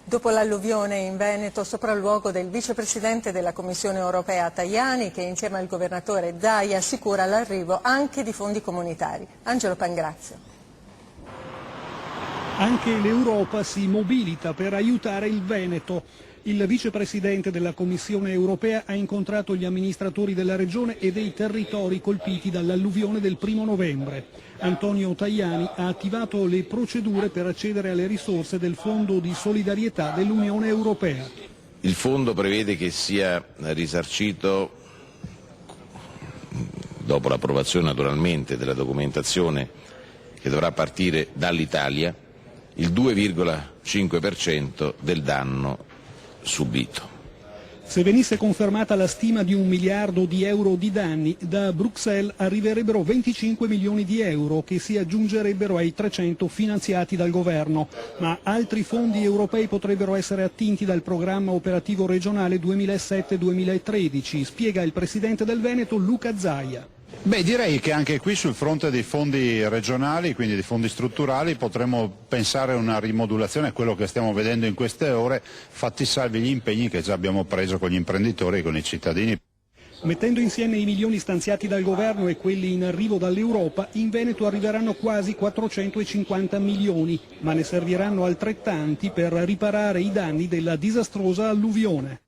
Dopo l'alluvione in Veneto, sopralluogo del vicepresidente della Commissione europea Tajani, che insieme al governatore Zaia assicura l'arrivo anche di fondi comunitari. Angelo Pangrazio. Anche l'Europa si mobilita per aiutare il Veneto. Il vicepresidente della Commissione europea ha incontrato gli amministratori della regione e dei territori colpiti dall'alluvione del 1° novembre. Antonio Tajani ha attivato le procedure per accedere alle risorse del Fondo di solidarietà dell'Unione europea. Il fondo prevede che sia risarcito, dopo l'approvazione naturalmente della documentazione che dovrà partire dall'Italia, il 2,5% del danno subito. Se venisse confermata la stima di 1 miliardo di euro di danni, da Bruxelles arriverebbero 25 milioni di euro che si aggiungerebbero ai 300 finanziati dal governo, ma altri fondi europei potrebbero essere attinti dal programma operativo regionale 2007-2013, spiega il presidente del Veneto Luca Zaia. Direi che anche qui sul fronte dei fondi regionali, quindi dei fondi strutturali, potremmo pensare a una rimodulazione, a quello che stiamo vedendo in queste ore, fatti salvi gli impegni che già abbiamo preso con gli imprenditori e con i cittadini. Mettendo insieme i milioni stanziati dal governo e quelli in arrivo dall'Europa, in Veneto arriveranno quasi 450 milioni, ma ne serviranno altrettanti per riparare i danni della disastrosa alluvione.